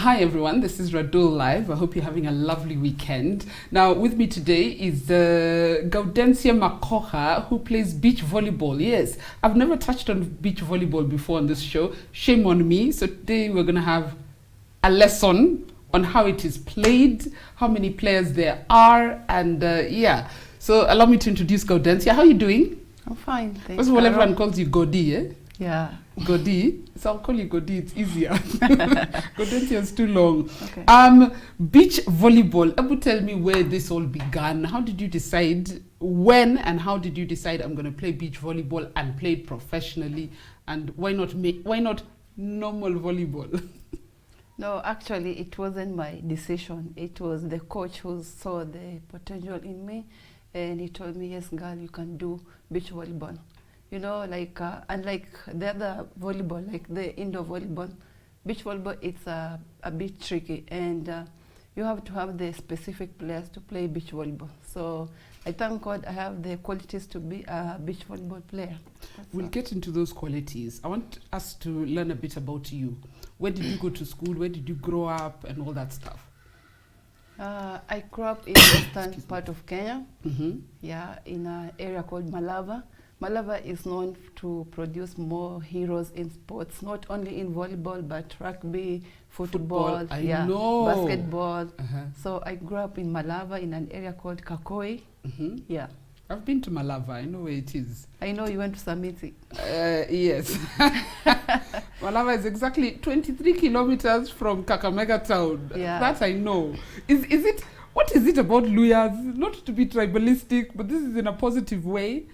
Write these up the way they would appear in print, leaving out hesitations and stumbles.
Hi everyone, this is Radull Live. I hope you're having a lovely weekend. Now with me today is Gaudencia Makokha, who plays beach volleyball. Yes, I've never touched on beach volleyball before on this show. Shame on me. So today we're going to have a lesson on how it is played, how many players there are, and yeah. So allow me to introduce Gaudencia. How are you doing? I'm fine, thanks. First of all, everyone calls you Godi, eh? Yeah. Godi. So I'll call you Godi, it's easier. Gaudencia is too long. Okay. Beach volleyball. Abu, tell me where this all began. How did you decide when and how did you decide I'm going to play beach volleyball and play it professionally? And why not normal volleyball? No, actually, it wasn't my decision. It was the coach who saw the potential in me, and he told me, yes, girl, you can do beach volleyball. You know, like, unlike the other volleyball, like the indoor volleyball, beach volleyball, it's a bit tricky, and you have to have the specific players to play beach volleyball. So I thank God I have the qualities to be a beach volleyball player. We'll get into those qualities. I want us to learn a bit about you. Where did you go to school? Where did you grow up and all that stuff? I grew up in the western part of Kenya, yeah, in an area called Malava. Malava is known to produce more heroes in sports, not only in volleyball, but rugby, football, I know. basketball. So I grew up in Malava in an area called Kakoi. Yeah. I've been to Malava. I know where it is. I know you went to Samiti. Yes. Malava is exactly 23 kilometers from Kakamega town. Yeah. That I know. Is it? What is it about Luyas? Not to be tribalistic, but this is in a positive way.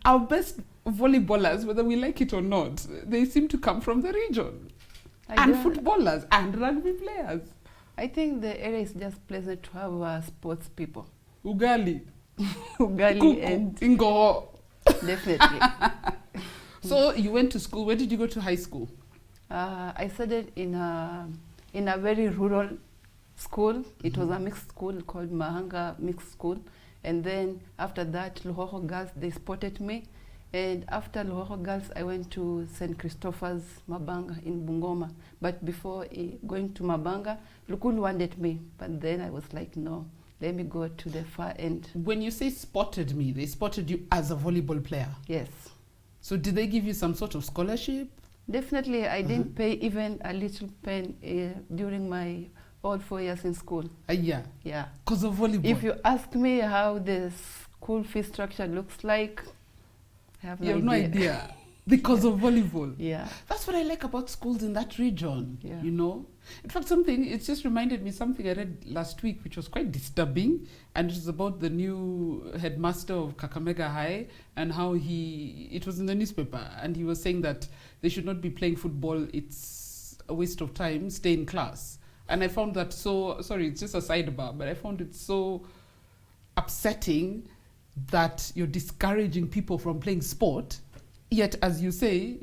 Our best volleyballers, whether we like it or not, they seem to come from the region. And footballers and rugby players. I think the area is just pleasant to have sports people. Ugali. Ugali Kuku. and Ingo. definitely. So you went to school. Where did you go to high school? I studied in a very rural school. It was a mixed school called Mahanga Mixed School. And then after that, Luhoho Girls, they spotted me. And after Luhoho Girls, I went to St. Christopher's Mabanga in Bungoma. But before going to Mabanga, Lukulu wanted me. But then I was like, no, let me go to the far end. When you say spotted me, they spotted you as a volleyball player? Yes. So did they give you some sort of scholarship? Definitely. I didn't pay even a little pen during my all 4 years in school. Yeah. Yeah. Because of volleyball? If you ask me how the school fee structure looks like, I have no idea. No idea. Because of volleyball. Yeah. That's what I like about schools in that region, Yeah. you know. In fact, it just reminded me something I read last week, which was quite disturbing. And it was about the new headmaster of Kakamega High and how it was in the newspaper. And he was saying that they should not be playing football. It's a waste of time. Stay in class. And I found that sorry, it's just a sidebar, but I found it so upsetting that you're discouraging people from playing sport. Yet, as you say,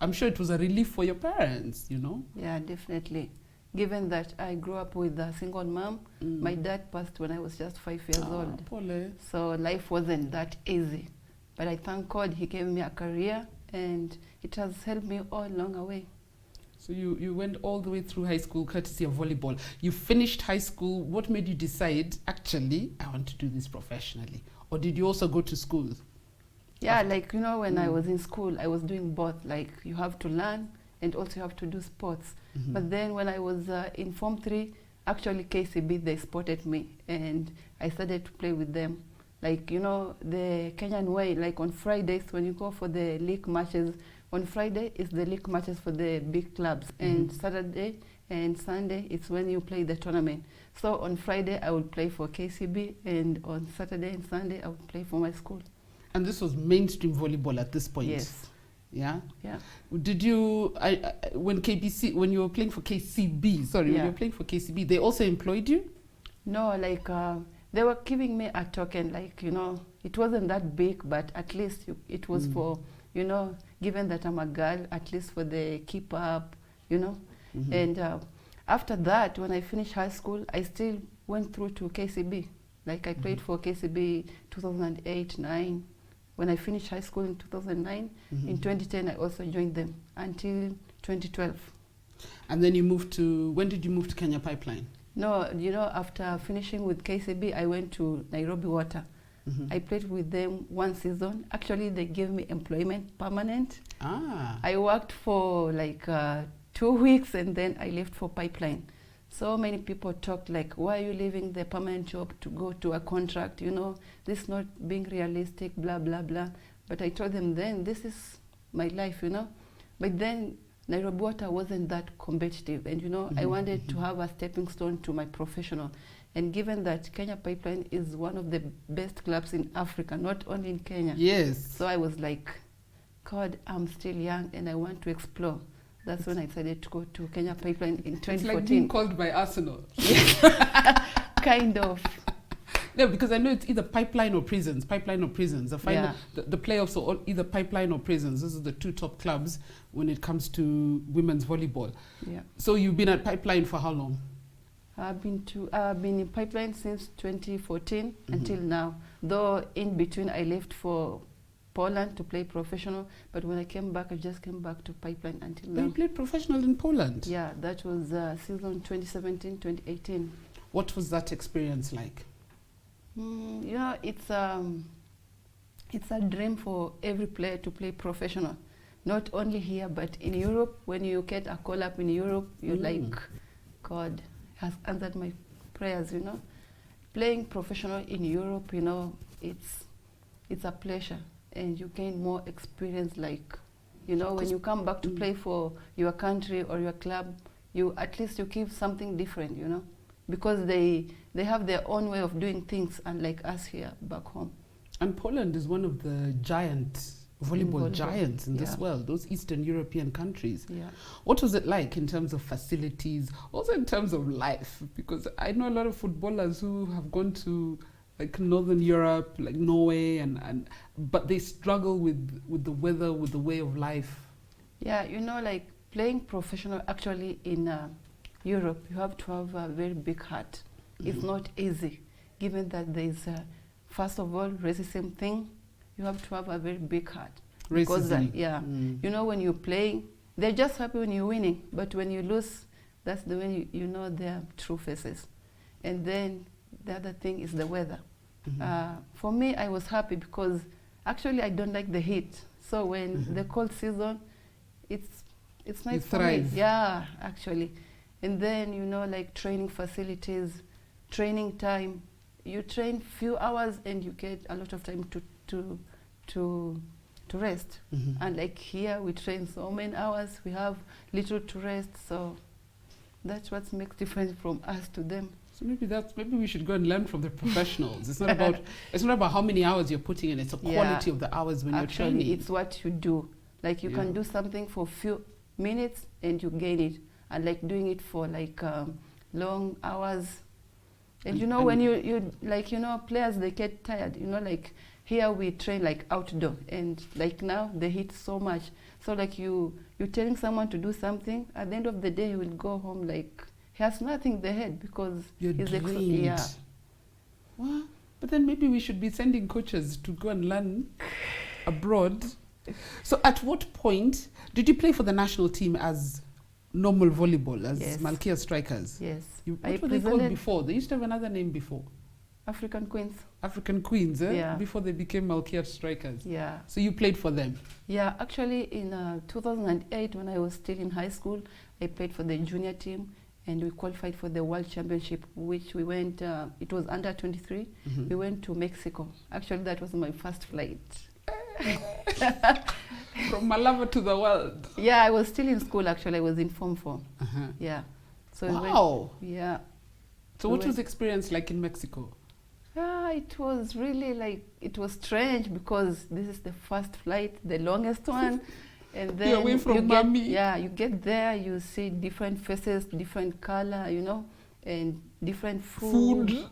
I'm sure it was a relief for your parents, you know? Yeah, definitely. Given that I grew up with a single mom, my dad passed when I was just 5 years old. Pole. So life wasn't that easy. But I thank God he gave me a career, and it has helped me all along the way. So you went all the way through high school courtesy of volleyball. You finished high school. What made you decide, actually, I want to do this professionally? Or did you also go to school? Yeah, like, you know, when I was in school, I was doing both. Like, you have to learn and also you have to do sports. But then when I was in Form 3, actually KCB, they spotted me. And I started to play with them. Like, you know, the Kenyan way, like on Fridays, when you go for the league matches, on Friday is the league matches for the big clubs, and Saturday and Sunday it's when you play the tournament. So on Friday I would play for KCB, and on Saturday and Sunday I would play for my school. And this was mainstream volleyball at this point? Yes. Yeah? Yeah. Did you, when you were playing for KCB, when you were playing for KCB, they also employed you? No, like they were giving me a token, like, you know, it wasn't that big, but at least it was for, you know, given that I'm a girl, at least for the keep up, you know. And after that, when I finished high school, I still went through to KCB. Like I played for KCB 2008-9. When I finished high school in 2009, in 2010 I also joined them until 2012. And then you moved to, when did you move to Kenya Pipeline? No, you know, after finishing with KCB, I went to Nairobi Water. I played with them 1 season. Actually, they gave me employment permanent. I worked for like 2 weeks and then I left for Pipeline. So many people talked like, why are you leaving the permanent job to go to a contract? You know, this is not being realistic, blah, blah, blah. But I told them then, this is my life, you know. But then Nairobi Water wasn't that competitive. And, you know, I wanted to have a stepping stone to my professional. And given that Kenya Pipeline is one of the best clubs in Africa, not only in Kenya. Yes. So I was like, God, I'm still young and I want to explore. That's when I decided to go to Kenya Pipeline in 2014. It's like being called by Arsenal. Kind of. No, because I know it's either Pipeline or Prisons. Pipeline or Prisons. The final, the playoffs are all either Pipeline or Prisons. Those are the 2 top clubs when it comes to women's volleyball. Yeah. So you've been at Pipeline for how long? I've been in Pipeline since 2014 until now. Though in between I left for Poland to play professional, but when I came back, I just came back to Pipeline until now. You played professional in Poland? Yeah, that was season 2017-2018. What was that experience like? You know, it's a dream for every player to play professional. Not only here, but in Europe. When you get a call up in Europe, you're like, God has answered my prayers, you know. Playing professional in Europe, you know, it's a pleasure. And you gain more experience, like, you know, when you come back to play for your country or your club, at least you give something different, you know. Because they have their own way of doing things, unlike us here back home. And Poland is one of the giant volleyball giants in this world, those Eastern European countries. Yeah. What was it like in terms of facilities, also in terms of life? Because I know a lot of footballers who have gone to like Northern Europe, like Norway, but they struggle with the weather, with the way of life. Yeah, you know, like playing professional actually in Europe, you have to have a very big heart. It's not easy, given that there is, first of all, racism thing. You have to have a very big heart. Racism. Because, you know, when you're playing, they're just happy when you're winning. But when you lose, that's the way you know their true faces. And then the other thing is the weather. For me, I was happy because actually I don't like the heat. So when the cold season, it's nice for me. Yeah, actually. And then, you know, like training facilities, training time. You train few hours and you get a lot of time to rest. And like here, we train so many hours. We have little to rest. So that's what makes difference from us to them. So maybe we should go and learn from the professionals. It's not about how many hours you're putting in. It's the quality of the hours when you're training. It's what you do. Like you can do something for few minutes and you gain it. And like doing it for like long hours. And you know, when you like, you know, players, they get tired. You know, like here we train like outdoor, and like now the heat so much. So like you're telling someone to do something, at the end of the day he will go home like he has nothing in the head because he's drained. Well, but then maybe we should be sending coaches to go and learn abroad. So at what point did you play for the national team as normal volleyball, as Malkia strikers? Yes. What were they called before? They used to have another name before. African Queens. African Queens, eh? Yeah. Before they became Malkia strikers. Yeah. So you played for them? Yeah, actually in 2008 when I was still in high school, I played for the junior team and we qualified for the World Championship, which we went, it was under 23. We went to Mexico. Actually, that was my first flight. From Malava to the world. Yeah, I was still in school actually. I was in Form 4. Yeah. So wow. Yeah. So what was the experience like in Mexico? It was really like, it was strange because this is the first flight, the longest one. And then you're away from mommy. Yeah, you get there, you see different faces, different color, you know, and different food.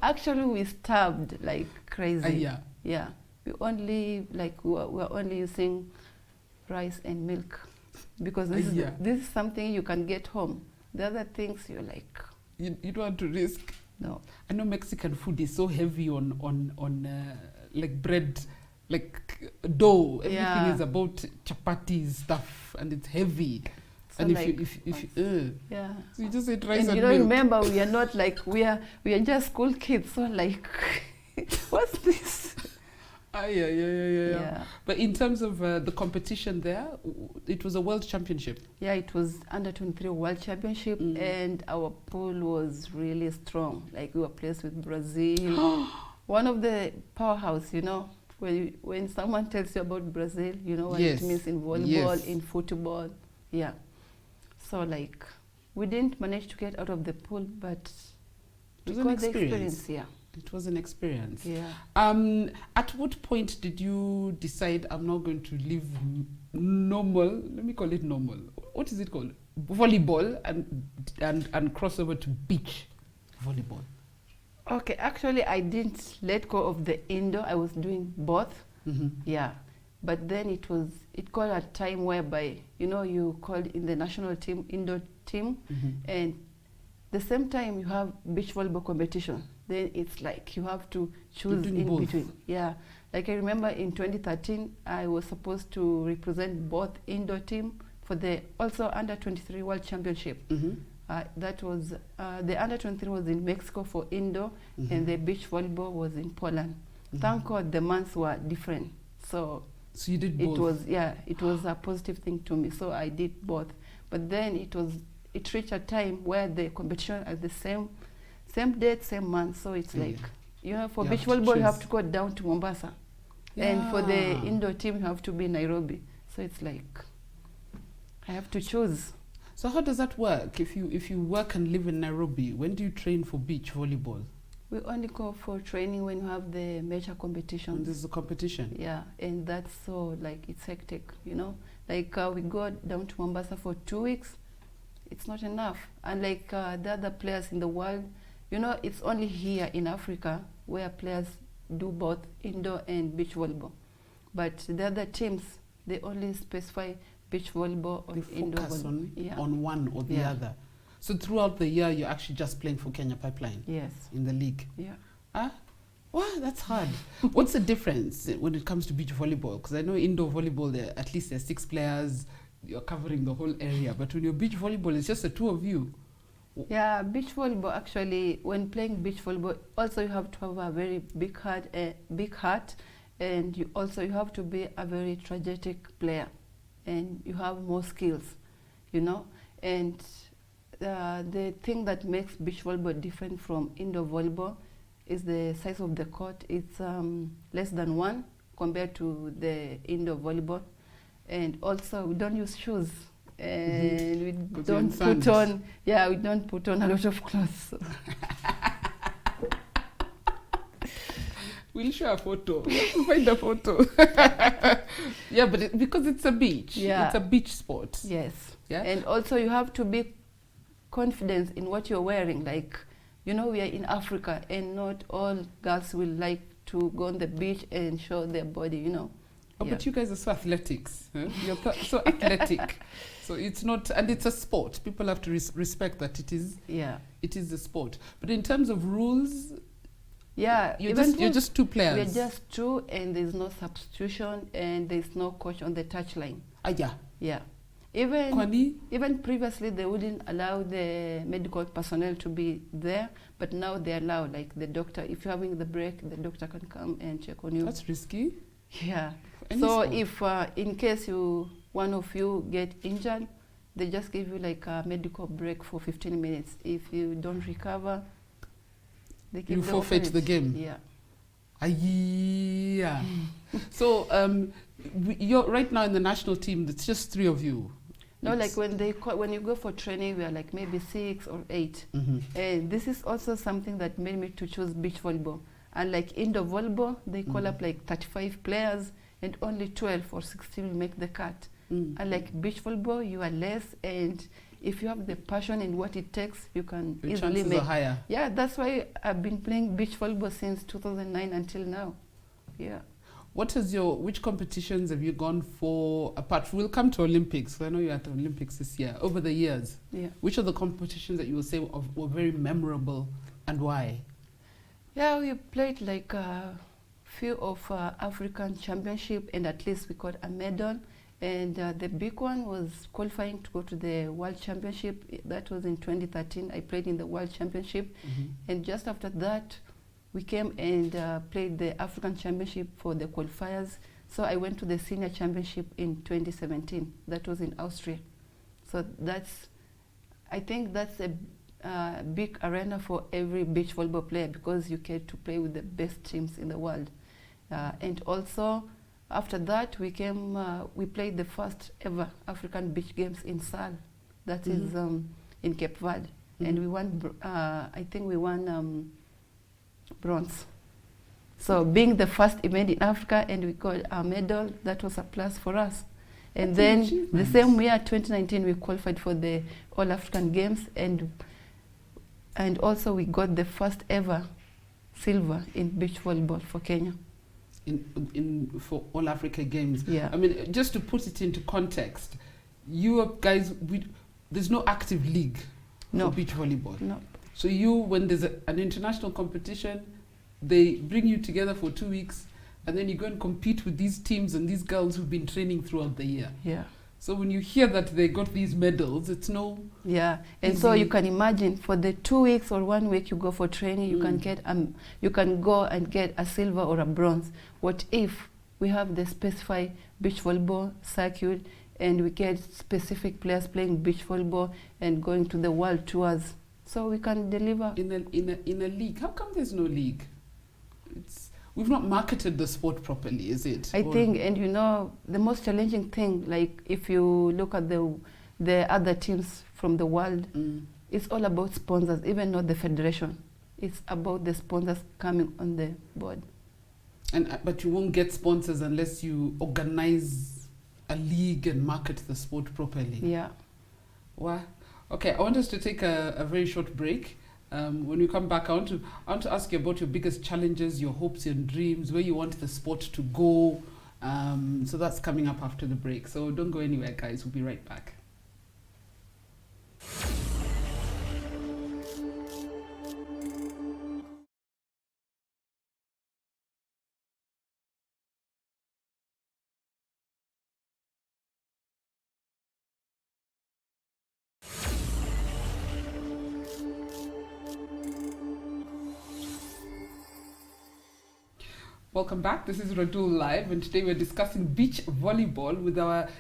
Actually, we starved like crazy. Yeah. We only we're only using rice and milk because this is something you can get home. The other things you're like you don't want to risk. No. I know Mexican food is so heavy on like bread, like dough. Everything is about chapati stuff and it's heavy. So and like, if you, yeah. so you just eat rice And and you know, milk. remember, we are not like, we are just school kids. So like, what's this? Yeah. But in terms of the competition there, it was a world championship. Yeah, it was under 23 World Championship, and our pool was really strong. Like we were placed with Brazil, one of the powerhouse. You know, when someone tells you about Brazil, you know what it means in volleyball, in football. Yeah. So like, we didn't manage to get out of the pool, but we got the experience. Yeah. It was an experience. Yeah. At what point did you decide I'm not going to leave normal? Let me call it normal. What is it called? Volleyball and cross over to beach volleyball. Okay, actually, I didn't let go of the indoor. I was doing both. Yeah, but then it got a time whereby you called in the national team, indoor team, and the same time you have beach volleyball competition. Then it's like you have to choose in both. between. Yeah, like I remember in 2013, I was supposed to represent both indoor team for the also under 23 World Championship. That was the under 23 was in Mexico for indoor, and the beach volleyball was in Poland. Thank God the months were different. So you did both. It was a positive thing to me. So I did both. But then it reached a time where the competition at the same date, same month. So it's like, for beach volleyball, you have to go down to Mombasa. And for the indoor team, you have to be in Nairobi. So it's like, I have to choose. So how does that work? If you work and live in Nairobi, when do you train for beach volleyball? We only go for training when you have the major competitions. And there's a competition? Yeah, and that's so, like, it's hectic, Like, we go down to Mombasa for 2 weeks. It's not enough. And like the other players in the world, it's only here in Africa where players do both indoor and beach volleyball. But the other teams, they only specify beach volleyball or indoor volleyball. On one or the other. So throughout the year, you're actually just playing for Kenya Pipeline? Yes. In the league? Yeah. Wow, that's hard. What's the difference when it comes to beach volleyball? Because I know indoor volleyball, at least there's 6 players, you're covering the whole area. But when you're beach volleyball, it's just the 2 of you. Yeah, beach volleyball, actually, when playing beach volleyball, also you have to have a very big heart, and you have to be a very strategic player, and you have more skills, And the thing that makes beach volleyball different from indoor volleyball is the size of the court. It's less than 1 compared to the indoor volleyball. And also, we don't use shoes. And we don't put on, we don't put on a lot of clothes. So. We'll show a photo. We'll find a photo. Yeah, but because it's a beach. Yeah. It's a beach sport. Yes. Yeah. And also you have to be confident in what you're wearing. Like, we are in Africa, and not all girls will like to go on the beach and show their body, Oh, but you guys are so athletic. Huh? You're so athletic. So it's not, and it's a sport. People have to respect that it is. Yeah. It is a sport. But in terms of rules, you're just 2 players. We're just 2, and there's no substitution, and there's no coach on the touchline. Yeah. Even previously, they wouldn't allow the medical personnel to be there, but now they allow, like the doctor. If you're having the break, the doctor can come and check on you. That's risky. Yeah. So if in case one of you get injured, they just give you like a medical break for 15 minutes. If you don't recover, they give you forfeit the game. Yeah. So you're right now in the national team. It's just 3 of you. No, like when you go for training, we are like maybe 6 or 8. And this is also something that made me to choose beach volleyball. And like indoor volleyball, they call up like 35 players, and only 12 or 16 will make the cut. And like beach volleyball, you are less, and if you have the passion in what it takes, you can easily chances make. Are higher. Yeah, that's why I've been playing beach volleyball since 2009 until now. Yeah. Which competitions have you gone for apart? We'll come to Olympics. I know you're at the Olympics this year. Over the years, which are the competitions that you will say were very memorable, and why? Yeah, we played like a few of African championship, and at least we got a medal. And the big one was qualifying to go to the World Championship. That was in 2013. I played in the World Championship. And just after that, we came and played the African Championship for the qualifiers. So I went to the Senior Championship in 2017. That was in Austria. So I think that's a big arena for every beach volleyball player, because you get to play with the best teams in the world. And also, after that, we played the first ever African beach games in Sal, that is in Cape Verde. And we won, I think we won bronze. So being the first event in Africa and we got a medal, that was a plus for us. And then the same year, 2019, we qualified for the All African Games, and also we got the first ever silver in beach volleyball for Kenya. For All Africa Games. Yeah. I mean, just to put it into context, you guys, there's no active league for beach volleyball. No. So when there's an international competition, they bring you together for 2 weeks, and then you go and compete with these teams and these girls who've been training throughout the year. Yeah. So when you hear that they got these medals, it's no. Yeah, and so you can imagine for the 2 weeks or 1 week you go for training, you can go and get a silver or a bronze. What if we have the specified beach volleyball circuit and we get specific players playing beach volleyball and going to the world tours, so we can deliver in a league? How come there's no league? We've not marketed the sport properly, is it? I think, and the most challenging thing, like if you look at the other teams from the world, it's all about sponsors, even not the federation. It's about the sponsors coming on the board. But you won't get sponsors unless you organize a league and market the sport properly. Yeah. Wow. Okay, I want us to take a very short break. When we come back, I want to ask you about your biggest challenges, your hopes and dreams, where you want the sport to go. So that's coming up after the break. So don't go anywhere, guys. We'll be right back. Welcome back. This is Radull Live, and today we're discussing beach volleyball with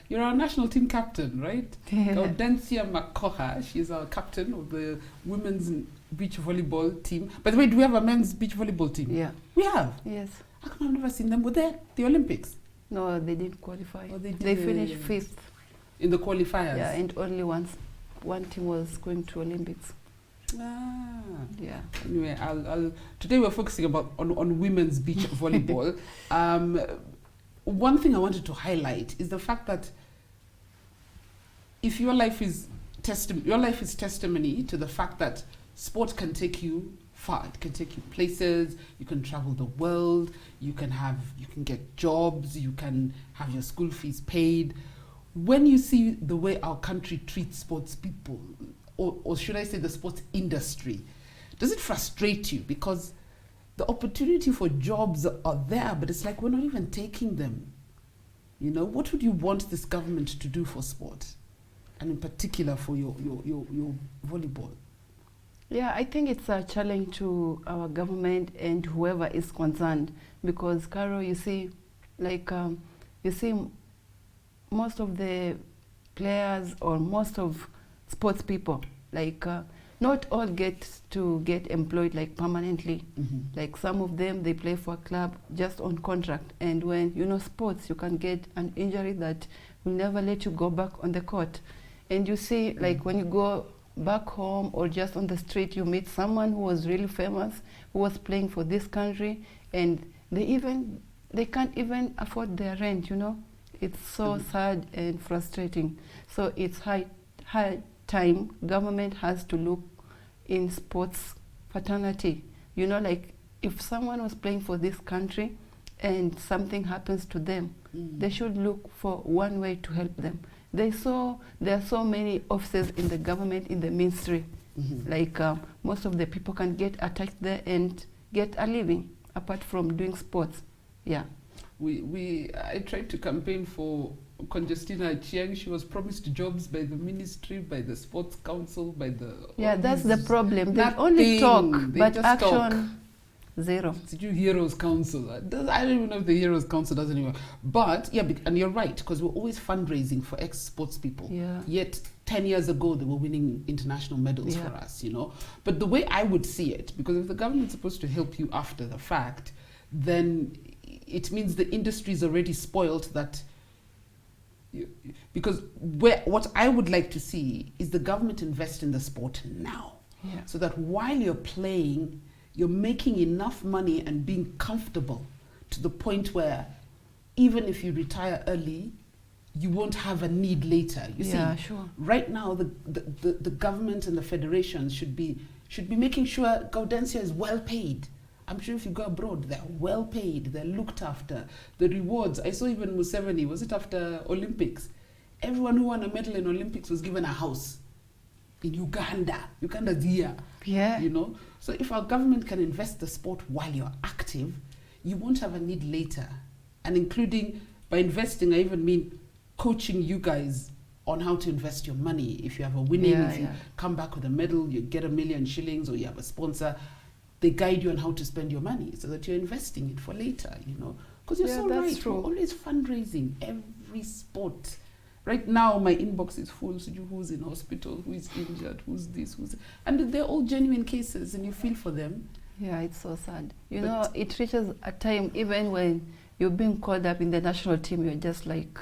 you're our national team captain, right? Yeah. Gaudencia Makokha. She's our captain of the women's beach volleyball team. By the way, do we have a men's beach volleyball team? Yeah. We have? Yes. How come I've never seen them? Were they at the Olympics? No, they didn't qualify. Oh, they finished 5th. In the qualifiers? Yeah, and only one team was going to Olympics. Ah. Yeah. Anyway, today we're focusing on women's beach volleyball. One thing I wanted to highlight is the fact that if your life is testimony to the fact that sport can take you far. It can take you places. You can travel the world. You can get jobs. You can have your school fees paid. When you see the way our country treats sports people, or should I say the sports industry, does it frustrate you? Because the opportunity for jobs are there, but it's like we're not even taking them. What would you want this government to do for sport? And in particular for your volleyball? Yeah, I think it's a challenge to our government and whoever is concerned. Because, Carol, you see most of the players or most of sports people, not all get employed permanently. Like some of them, they play for a club just on contract, and when sports, you can get an injury that will never let you go back on the court. And you see, when you go back home or just on the street, you meet someone who was really famous, who was playing for this country, and they can't even afford their rent. It's so sad and frustrating. So it's high time government has to look in sports fraternity. If someone was playing for this country and something happens to them, they should look for one way to help them. There are so many offices in the government, in the ministry. Most of the people can get attached there and get a living apart from doing sports. Yeah. I tried to campaign for Conjestina Chiang, she was promised jobs by the ministry, by the sports council, by the... Yeah, that's the these- problem. They only talk, They but just action, talk. zero. Did you Heroes Council? I don't even know if the Heroes Council does anymore. But, yeah, and you're right, because we're always fundraising for ex-sports people. Yeah. Yet, 10 years ago, they were winning international medals Yeah. for us, you know. But the way I would see it, because if the government's supposed to help you after the fact, then it means the industry is already spoiled that... Because what I would like to see is the government invest in the sport now. Yeah. So that while you're playing, you're making enough money and being comfortable to the point where even if you retire early, you won't have a need later. You Yeah, see, sure. right now the government and the federations should be making sure Gaudencia is well paid. I'm sure if you go abroad, they're well paid, they're looked after. The rewards, I saw even Museveni, was it after Olympics? Everyone who won a medal in Olympics was given a house in Uganda's here. Yeah. You know, so if our government can invest the sport while you're active, you won't have a need later. And including, by investing, I even mean coaching you guys on how to invest your money. If you have a winning, Yeah, if you yeah. come back with a medal, you get 1 million shillings, or you have a sponsor, they guide you on how to spend your money so that you're investing it for later, you know. Because you're Yeah, so that's right, true. we're always fundraising, every sport. Right now, my inbox is full. So who's in hospital, who is injured, who's this, and they're all genuine cases, and you feel for them. Yeah, it's so sad. You But- know, it reaches a time, even when you're being called up in the national team, you're just like,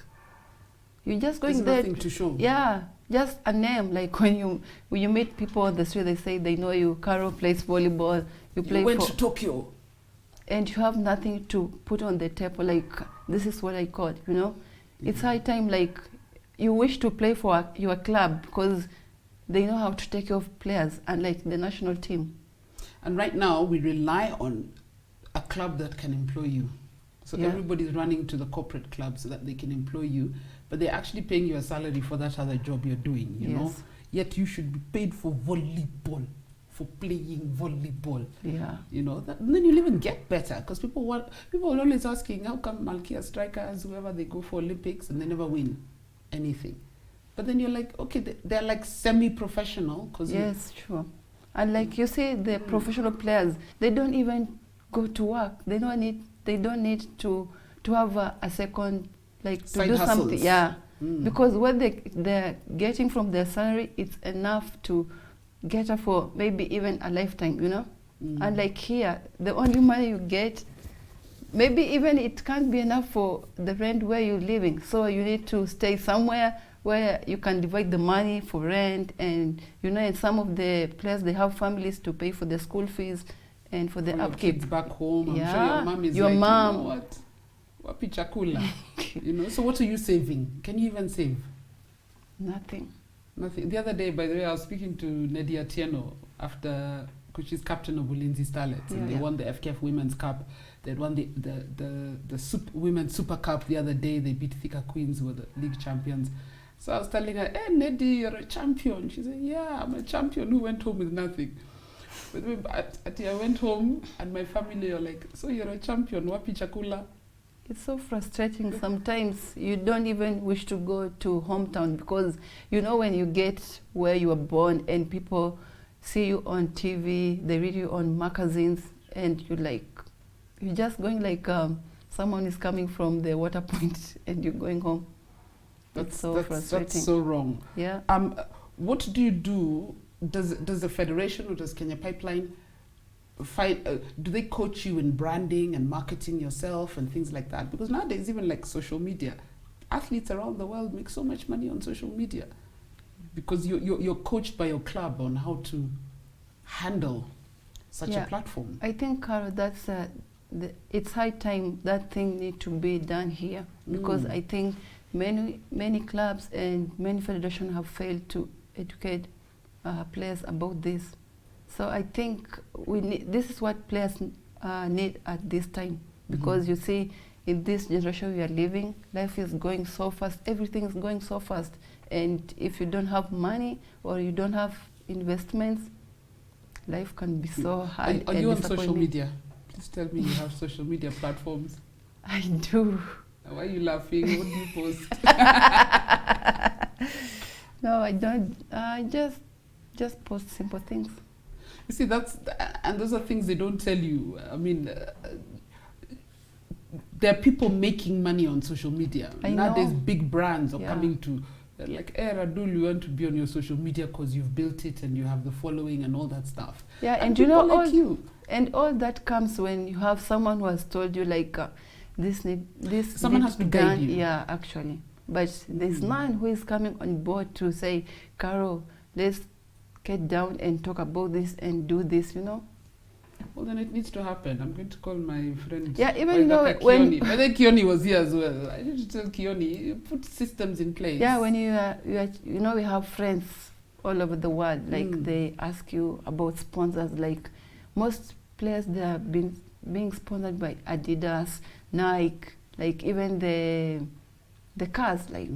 you're just going There's there. nothing to show. Yeah, just a name. Like when you meet people on the street, they say they know you. Carol plays volleyball. You play You went for, to Tokyo. and you have nothing to put on the table. Like, this is what I got. You know, it's high time. Like, you wish to play for your club because they know how to take care of players, and like the national team. And right now, we rely on a club that can employ you. So Yeah. everybody's running to the corporate club so that they can employ you, but they're actually paying you a salary for that other job you're doing, you know? Yes. Yet you should be paid for volleyball, for playing volleyball, Yeah. you know? And then you'll even get better, because people are always asking, how come Malkia strikers, whoever, they go for Olympics and they never win anything? But then you're like, okay, they're like semi-professional. Yes, sure. And like you see, the professional players, they don't even go to work. They don't need to have a second, like, to Side do hustles. something. Yeah. Mm. Because what they're getting from their salary, it's enough to get her for maybe even a lifetime, you know? Mm. And like here, the only money you get, maybe even it can't be enough for the rent where you're living. So you need to stay somewhere where you can divide the money for rent. And, you know, and some of the players, they have families to pay for the school fees and for the For your upkeep. kids back home. I'm sure Yeah, your mom is your like, mom. you know what? Wapi chakula? You know, so what are you saving? Can you even save? Nothing. Nothing. The other day, by the way, I was speaking to Nedia Tieno after, because she's captain of Ulinzi Starlets, and they Yeah. won the FKF Women's Cup. They won the Women's Super Cup the other day. They beat Thika Queens, who were the league champions. So I was telling her, hey, Nedi, you're a champion. She said, yeah, I'm a champion who went home with nothing. But I went home, and my family are like, so you're a champion, wapi chakula? It's so frustrating. Sometimes you don't even wish to go to hometown because, you know, when you get where you were born and people see you on TV, they read you on magazines, and you're just going like someone is coming from the water point and you're going home. It's so frustrating. That's so wrong. Yeah. What do you do? Does the federation or does Kenya Pipeline do they coach you in branding and marketing yourself and things like that? Because nowadays, even like social media, athletes around the world make so much money on social media because you're coached by your club on how to handle such a platform. I think, Carol, that's it's high time that thing need to be done here because I think many clubs and many federations have failed to educate players about this. So I think this is what players need at this time because you see, in this generation we are living, life is going so fast, everything is going so fast, and if you don't have money or you don't have investments, life can be so hard. Are and you on social disappointing. media? Please tell me you have social media platforms. I do. Why are you laughing? What do you post? No, I don't. I just post simple things. You see, and those are things they don't tell you. I mean, there are people making money on social media. I Nowadays, know. big brands are Yeah. coming to, like, hey, Radull, you want to be on your social media because you've built it and you have the following and all that stuff. Yeah, and you know, people like you. And all that comes when you have someone who has told you, like, this Someone needs has to be guide done. you. Yeah, actually. But there's none who is coming on board to say, Carol, let's get down and talk about this and do this, you know? Well, then it needs to happen. I'm going to call my friend. Yeah, even you know, Waithaka when... Kioni. I think Kioni was here as well. I need to tell Kioni, put systems in place. Yeah, when you know, we have friends all over the world, like they ask you about sponsors, like most players, they have been being sponsored by Adidas, Nike, like even the cars, like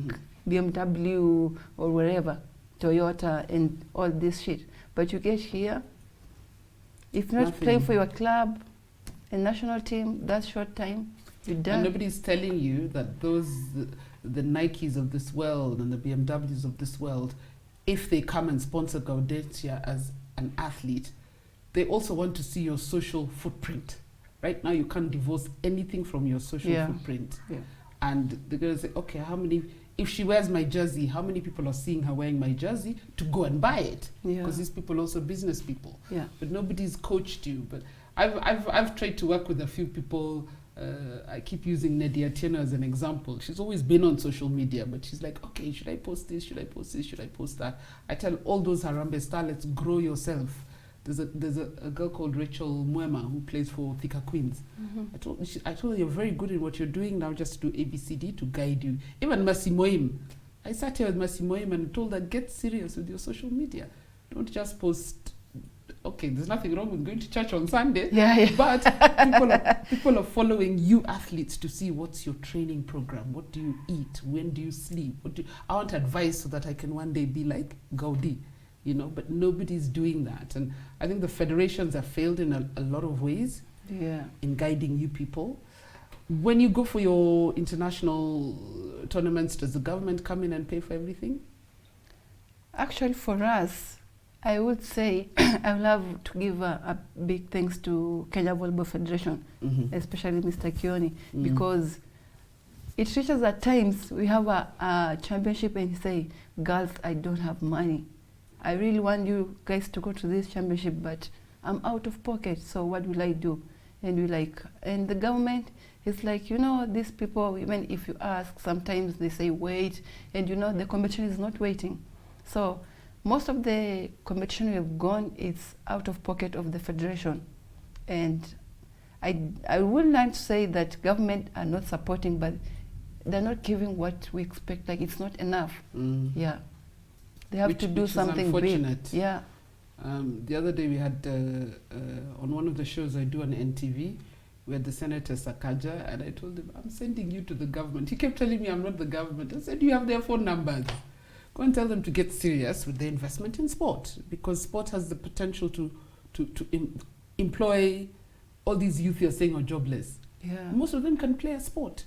BMW or wherever, Toyota and all this shit. But you get here, if you're not playing for your club and national team, that short time, you're done. And nobody's telling you that the Nikes of this world and the BMWs of this world, if they come and sponsor Gaudencia as an athlete, they also want to see your social footprint. Right now, you can't divorce anything from your social footprint. Yeah. And they're going to say, okay, how many, if she wears my jersey, how many people are seeing her wearing my jersey to go and buy it? Because these people are also business people. Yeah. But nobody's coached you. But I've tried to work with a few people. I keep using Nedia Tieno as an example. She's always been on social media, but she's like, okay, should I post this? Should I post this? Should I post that? I tell all those Harambee starlets, grow yourself. There's a girl called Rachel Mwema who plays for Thika Queens. I told her, you're very good in what you're doing now, just do ABCD to guide you. Even Mercy Moim. I sat here with Mercy Moim and told her, get serious with your social media. Don't just post, okay, there's nothing wrong with going to church on Sunday, but people are following you athletes to see what's your training program, what do you eat, when do you sleep, I want advice so that I can one day be like Gaudi. You know, but nobody's doing that. And I think the federations have failed in a lot of ways in guiding you people. When you go for your international tournaments, does the government come in and pay for everything? Actually, for us, I would say I would love to give a big thanks to Kenya Volleyball Federation, especially Mr. Kioni, because it reaches at times we have a championship and you say, girls, I don't have money. I really want you guys to go to this championship, but I'm out of pocket, so what will I do? And we like, and the government is like, you know, these people, even if you ask, sometimes they say wait, and you know, the competition is not waiting. So most of the competition we've gone, it's out of pocket of the federation. And I would like to say that government are not supporting, but they're not giving what we expect, like it's not enough. Yeah. They have to do something big. Yeah. The other day we had, on one of the shows I do on NTV, we had the Senator Sakaja, and I told him, I'm sending you to the government. He kept telling me I'm not the government. I said, you have their phone numbers. Go and tell them to get serious with their investment in sport, because sport has the potential to employ all these youth you're saying are jobless. Yeah. Most of them can play a sport.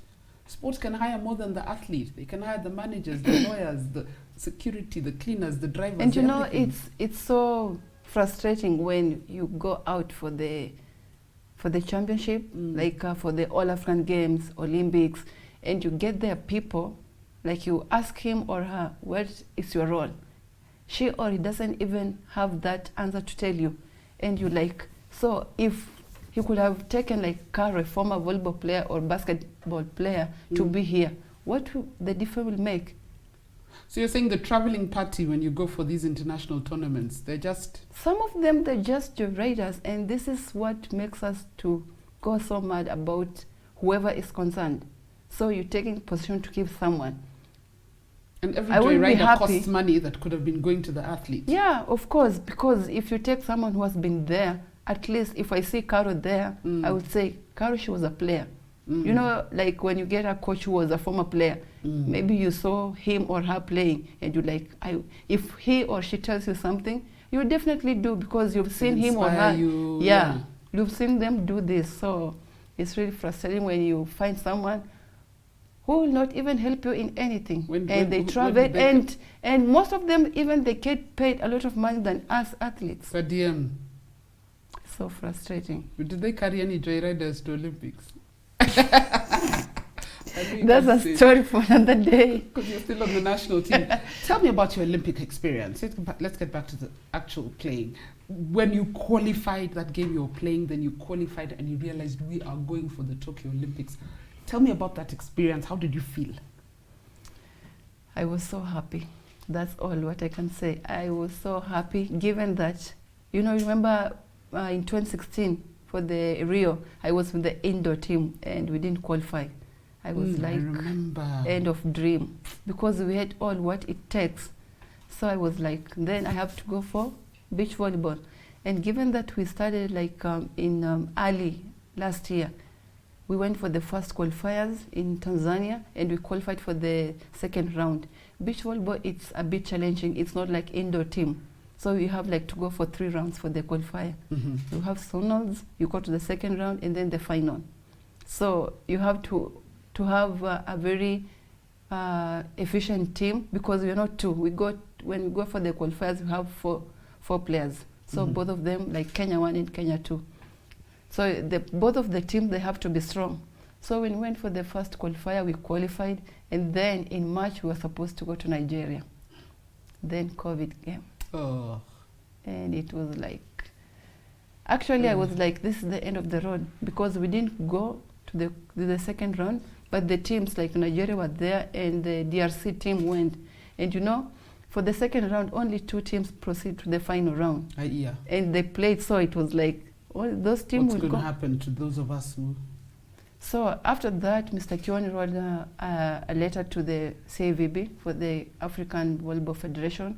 Sport can hire more than the athlete. They can hire the managers, the lawyers, the security, the cleaners, the drivers. And you know, it's so frustrating when you go out for the championship, like for the All African Games, Olympics, and you get there people, like you ask him or her, what is your role? She or he doesn't even have that answer to tell you. And you like, so if you could have taken like a former volleyball player or basketball player to be here, what the difference will make? So you're saying the traveling party when you go for these international tournaments, they're just... Some of them, they're just your raiders, and this is what makes us to go so mad about whoever is concerned. So you're taking position to keep someone. And every joyrider costs money that could have been going to the athlete. Yeah, of course, because if you take someone who has been there, at least if I see Caro there, I would say, Caro, she was a player. You know, like when you get a coach who was a former player, maybe you saw him or her playing, and you like, if he or she tells you something, you definitely do, because you've seen him or her. You've seen them do this. So it's really frustrating when you find someone who will not even help you in anything. When They travel, and most of them, even they get paid a lot of money than us athletes. Per diem. So frustrating. Did they carry any joyriders to Olympics? That's a story for another day. Because you're still on the national team. Tell me about your Olympic experience. Let's get back to the actual playing. When you qualified that game you were playing, then you qualified and you realized we are going for the Tokyo Olympics. Tell me about that experience. How did you feel? I was so happy. That's all what I can say. I was so happy given that, remember in 2016 for the Rio, I was with the indoor team and we didn't qualify. I was I remember. End of dream because we had all what it takes. So I was like, then I have to go for beach volleyball. And given that we started in early last year, we went for the first qualifiers in Tanzania and we qualified for the second round. Beach volleyball, it's a bit challenging. It's not like indoor team. So you have to go for 3 rounds for the qualifier. You have zonals, you go to the second round and then the final. So you have to have a very efficient team because we're not 2. When we go for the qualifiers, we have four players. So both of them, like Kenya 1 and Kenya 2. So both of the teams, they have to be strong. So when we went for the first qualifier, we qualified. And then in March, we were supposed to go to Nigeria. Then COVID came. Oh. And it was actually I was like, this is the end of the road because we didn't go to the second round, but the teams like Nigeria were there and the DRC team went. And for the second round, only 2 teams proceed to the final round. Yeah. And they played, so it was like, all those teams What's will going go. to happen to those of us who... So after that, Mr. Kiwani wrote a letter to the CAVB for the African Volleyball Federation.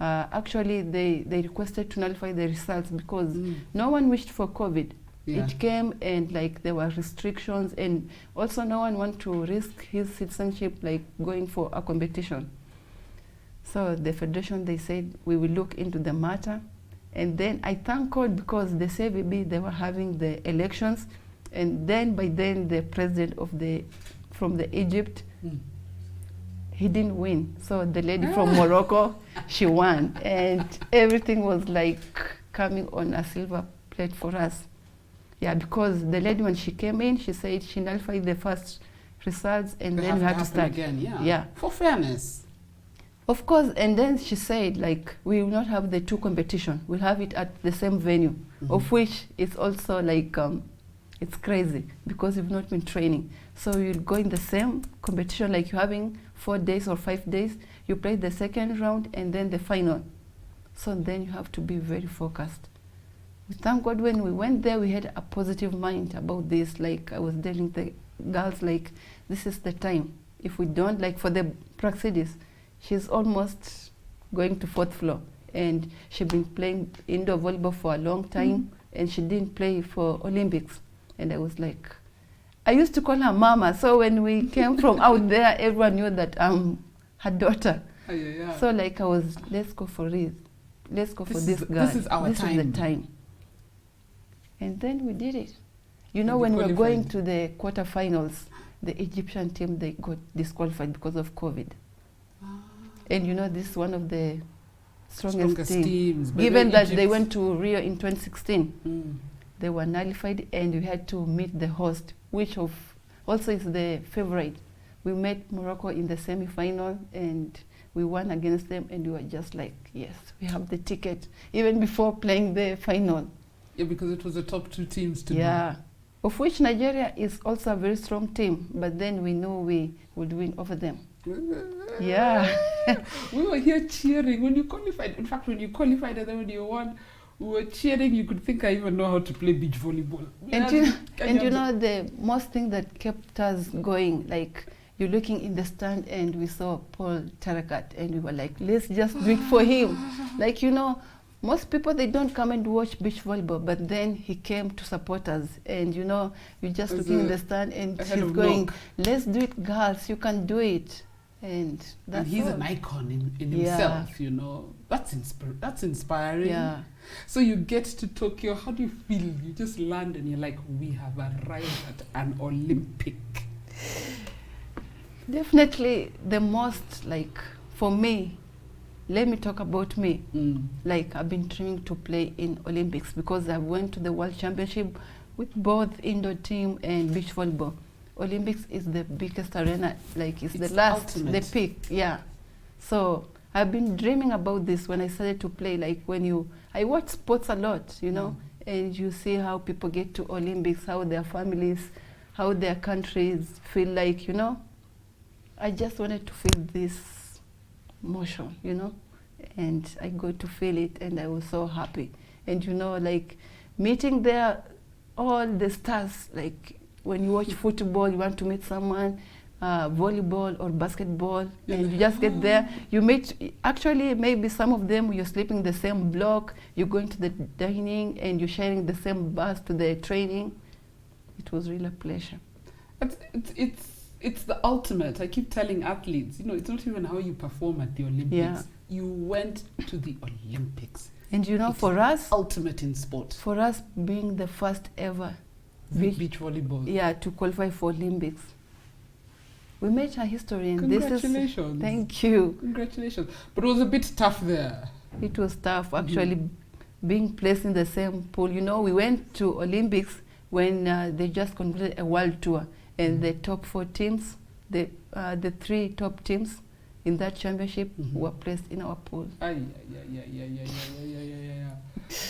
Actually, they requested to nullify the results because no one wished for COVID. Yeah. It came and there were restrictions, and also no one wanted to risk his citizenship going for a competition. So the federation, they said, we will look into the matter. And then I thank God because the CVB, they were having the elections, and then by then the president from the Egypt, he didn't win. So the lady from Morocco, she won. And everything was coming on a silver plate for us. Yeah, because the lady, when she came in, she said she nullified the first results and then we had to start again. Yeah. For fairness. Of course, and then she said we will not have the 2 competition. We'll have it at the same venue, of which it's also it's crazy because you've not been training. So you'll go in the same competition you're having 4 days or 5 days. You play the second round and then the final. So then you have to be very focused. Thank God when we went there, we had a positive mind about this. I was telling the girls, this is the time. If we don't, for the Praxidis, she's almost going to 4th floor. And she's been playing indoor volleyball for a long time, and she didn't play for Olympics. And I was I used to call her Mama. So when we came from out there, everyone knew that I'm her daughter. Yeah. So I was, let's go for it. Let's go for this girl. This is our time. This is the time. And then we did it. When we were going to the quarterfinals, the Egyptian team, they got disqualified because of COVID. And this is one of the strongest teams. Given that they went to Rio in 2016, they were nullified and we had to meet the host, which also is the favorite. We met Morocco in the semi-final and we won against them and we were just yes, we have the ticket, even before playing the final. Yeah, because it was the top 2 teams to Yeah, of which Nigeria is also a very strong team, but then we knew we would win over them. Yeah. We were here cheering when you qualified. In fact, when you qualified and then when you won, we were cheering. You could think I even know how to play beach volleyball. And the most thing that kept us going, you're looking in the stand and we saw Paul Tarakat and we were let's just do it for him. Most people, they don't come and watch beach volleyball, but then he came to support us. And you're just looking in the stand and she's going, let's do it, girls, you can do it. And he's an icon in himself, That's inspiring. Yeah. So you get to Tokyo, how do you feel? You just land and you're we have arrived at an Olympic. Definitely the most, like, for me, let me talk about me. Like, I've been dreaming to play in Olympics because I went to the World Championship with both indoor team and beach volleyball. Olympics is the biggest arena, like it's the last, ultimate. the peak, yeah. So I've been dreaming about this when I started to play. Like I watch sports a lot, you know, and you see how people get to Olympics, how their families, how their countries feel like, you know. I just wanted to feel this motion, you know, and I got to feel it, and I was so happy. And you know, like meeting there, all the stars, like when you watch football, you want to meet someone, volleyball or basketball, and you just get there. You meet, actually, maybe some of them you're sleeping in the same block, you're going to the dining, and you're sharing the same bus to the training. It was really a pleasure. It's the ultimate. I keep telling athletes, you know, it's not even how you perform at the Olympics. Yeah. You went to the Olympics. And you know, It's for us, ultimate in sport. for us being the first ever Beach volleyball. yeah, to qualify for Olympics, we made a history, and this is, Congratulations. thank you. Congratulations. But it was a bit tough there. It was tough, actually, being placed in the same pool. You know, we went to Olympics when they just concluded a world tour, and the top 4 teams, the 3 top teams in that championship were placed in our pool. Yeah.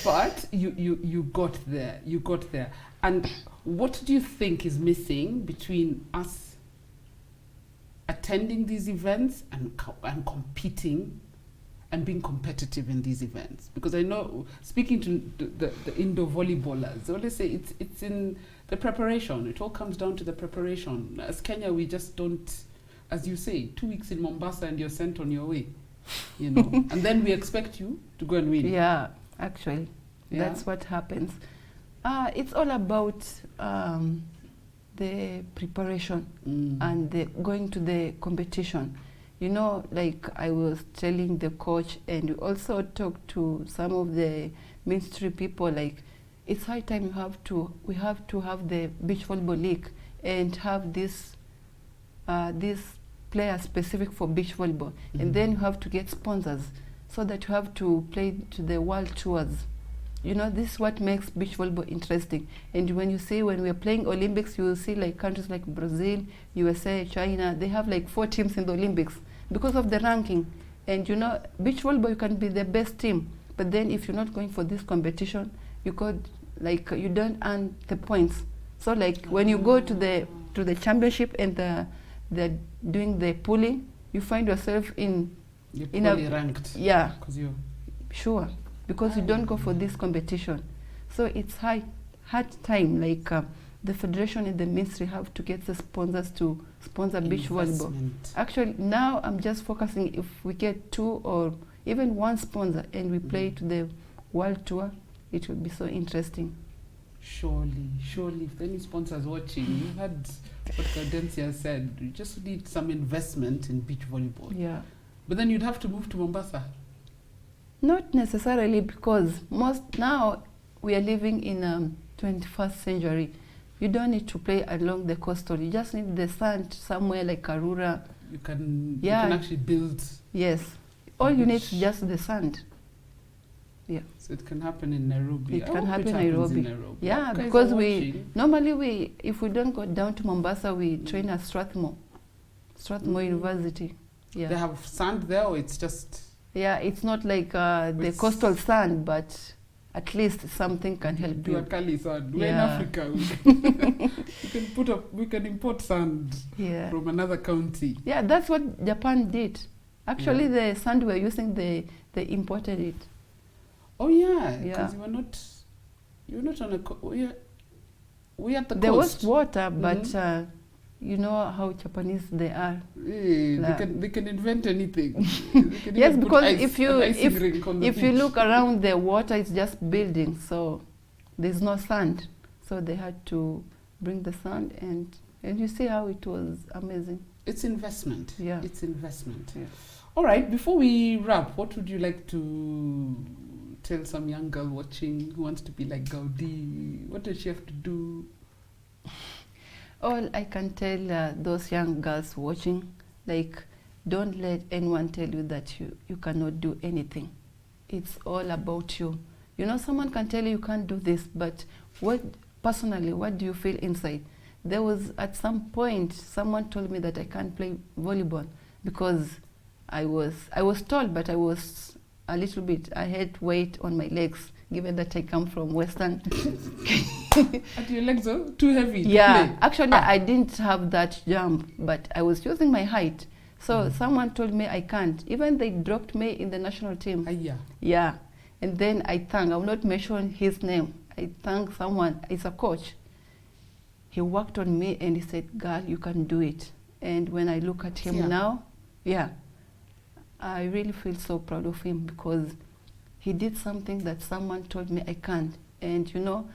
But you got there. You got there. And what do you think is missing between us attending these events and competing and being competitive in these events? Because I know, speaking to the indoor volleyballers, they always say it's in the preparation. It all comes down to the preparation. As Kenya, we just don't, as you say, 2 weeks in Mombasa and you're sent on your way, you know. And then we expect you to go and win. Yeah, actually, that's what happens. It's all about the preparation and going to the competition. You know, like I was telling the coach, and we also talked to some of the ministry people, like it's high time we have to have the beach volleyball league and have this player specific for beach volleyball, and then you have to get sponsors so that you have to play to the world tours. You know, this is what makes beach volleyball interesting. And when you see, when we're playing Olympics, you will see like countries like Brazil, USA, China, they have like 4 teams in the Olympics because of the ranking. And you know, beach volleyball, you can be the best team, but then if you're not going for this competition, you could, like, you don't earn the points. So like when you go to the championship and they're doing the pooling, you find yourself in poorly ranked. Yeah. Because you're sure. Because you don't go for this competition. So it's hard time, like the federation and the ministry have to get the sponsors to sponsor beach volleyball. Actually, now I'm just focusing, if we get 2 or even 1 sponsor and we play to the world tour, it will be so interesting. Surely, if any sponsors watching, you heard what Gaudencia said, you just need some investment in beach volleyball. Yeah. But then you'd have to move to Mombasa. Not necessarily, because now we are living in 21st century. You don't need to play along the coastal. You just need the sand somewhere like Karura. You can actually build. Yes. All you need is just the sand. Yeah. So it can happen in Nairobi. It can happen in Nairobi. Yeah, Okay, because so normally if we don't go down to Mombasa, we train at Strathmore University. Yeah. They have sand there, or it's just... Yeah, it's not like the coastal sand, but at least something can help you. Kali sand. We're in Yeah. Africa. We can import sand from another county. Yeah, that's what Japan did. Actually, the sand we're using, they imported it. Oh yeah, because you were not on a we at the coast. There was water, but you know how Japanese they are. They can invent anything. Yes, because if you look around, the water is just building, so there's no sand. So they had to bring the sand, and you see how it was amazing. It's investment. Yeah. It's investment. Yeah. All right, before we wrap, what would you like to tell some young girl watching who wants to be like Gaudi? What does she have to do? All I can tell those young girls watching, like, don't let anyone tell you that you cannot do anything. It's all about you. You know, someone can tell you can't do this, but personally, what do you feel inside? There was, at some point, someone told me that I can't play volleyball because I was tall, but I was a little bit, I had weight on my legs, given that I come from Western. And your legs are too heavy to play? Actually, I didn't have that jump, but I was using my height. So someone told me I can't. Even they dropped me in the national team. Yeah. And then I will not mention his name. I thank someone, it's a coach. He worked on me and he said, girl, you can do it. And when I look at him now, I really feel so proud of him because he did something that someone told me I can't. And you know,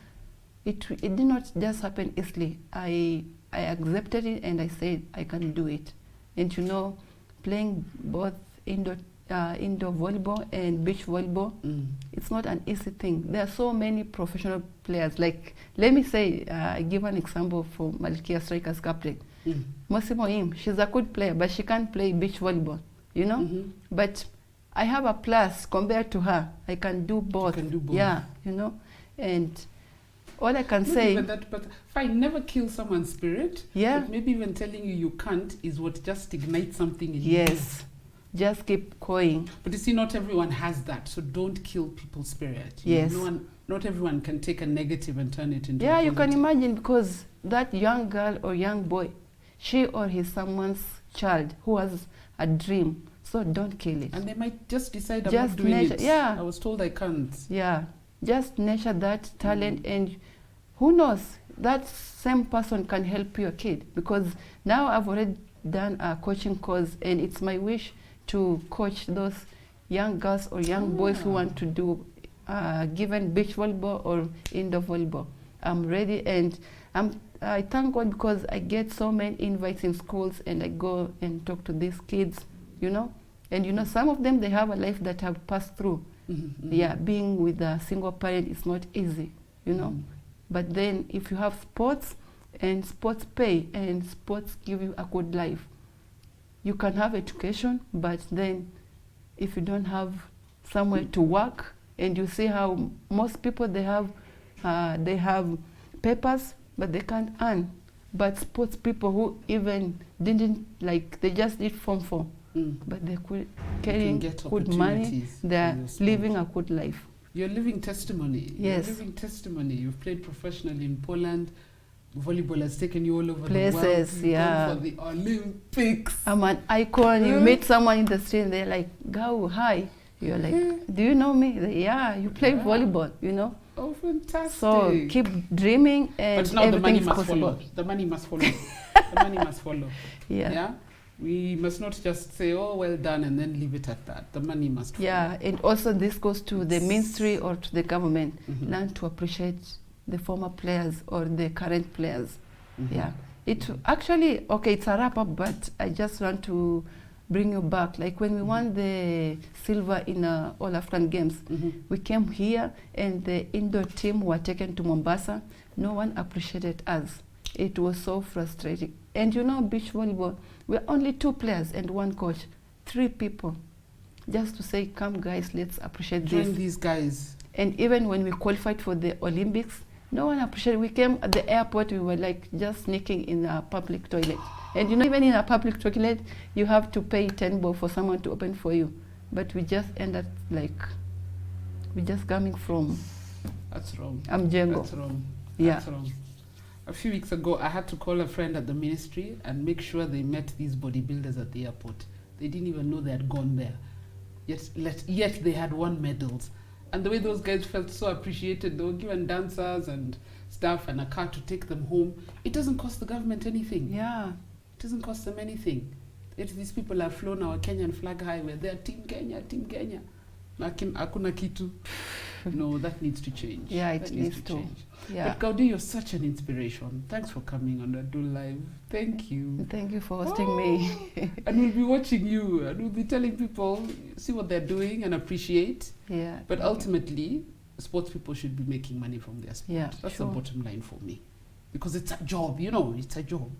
it did not just happen easily. I accepted it and I said I can do it. And you know, playing both indoor volleyball and beach volleyball, it's not an easy thing. There are so many professional players. Like, let me say, give an example for Malkia Strikers captain. Mosimo Im, she's a good player, but she can't play beach volleyball, you know? But I have a plus compared to her. I can do both. You can do both. Yeah, you know? And all I can say... Even that, but fine, never kill someone's spirit. Yeah. But maybe even telling you can't is what just ignites something in you. Yes. Just keep going. But you see, not everyone has that, so don't kill people's spirit. Yes. Not everyone can take a negative and turn it into a Yeah, positive. you can imagine, because that young girl or young boy, she or he's someone's child who has a dream, so don't kill it. And they might just decide, I'm Just not doing it. yeah. I was told I can't. Yeah, just nurture that talent, and who knows, that same person can help your kid, because now I've already done a coaching course, and it's my wish to coach those young girls or young boys who want to do given beach volleyball or indoor volleyball. I'm ready, and I thank God because I get so many invites in schools, and I go and talk to these kids, you know. And you know, some of them, they have a life that have passed through. Yeah, being with a single parent is not easy, you know. But then if you have sports, and sports pay, and sports give you a good life, you can have education, but then if you don't have somewhere to work, and you see how most people, they have papers, but they can't earn. But sports people who even didn't, like, they just did Form 4, but they could carrying good money, they're living a good life. You're living testimony. Yes. You're living testimony. You've played professionally in Poland. Volleyball has taken you all over Places, the world. You've yeah. gone for the Olympics. I'm an icon. You meet someone in the street, and they're like, "Gau, hi." You're like, "Do you know me?" They, yeah, you play volleyball, you know. Oh, fantastic! So keep dreaming, and but now the money everything's must possible. follow. The money must follow. The money must follow. Yeah. We must not just say, "Oh, well done," and then leave it at that. The money must follow. Yeah, and also this goes to the ministry or to the government. Learn to appreciate the former players or the current players. Yeah, it actually, okay, it's a wrap up, but I just want to bring you back. Like when we won the silver in All African Games, we came here and the indoor team were taken to Mombasa. No one appreciated us. It was so frustrating. And you know, beach volleyball, we're only 2 players and 1 coach, 3 people. Just to say, come guys, let's appreciate this. Join these guys. And even when we qualified for the Olympics, no one appreciated. We came at the airport, we were like just sneaking in a public toilet. And you know, even in a public toilet, you have to pay 10 bob for someone to open for you. But we just ended like, we just coming from... That's wrong. Mjengo. That's wrong. Yeah. That's wrong. A few weeks ago, I had to call a friend at the ministry and make sure they met these bodybuilders at the airport. They didn't even know they had gone there. Yet they had won medals. And the way those guys felt so appreciated, they were given dancers and stuff and a car to take them home. It doesn't cost the government anything. Yeah. It doesn't cost them anything. Yet these people have flown our Kenyan flag high where they're Team Kenya, Team Kenya. Hakuna kitu. No, that needs to change. Yeah, it that needs to. change. Yeah. But Gaudi, you're such an inspiration. Thanks for coming on Radull Live. Thank you. Thank you for hosting me. And we'll be watching you, and we'll be telling people, see what they're doing and appreciate. Yeah. But ultimately, sports people should be making money from their sport. Yeah, That's sure. the bottom line for me. because it's a job, you know, it's a job.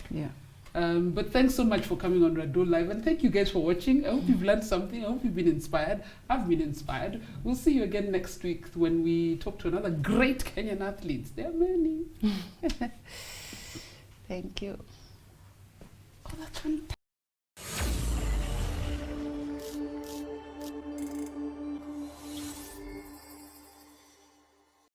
Yeah. But thanks so much for coming on Radull Live, and thank you guys for watching. I hope you've learned something. I hope you've been inspired. I've been inspired. We'll see you again next week when we talk to another great Kenyan athletes. There are many. Thank you. Oh, that's fantastic.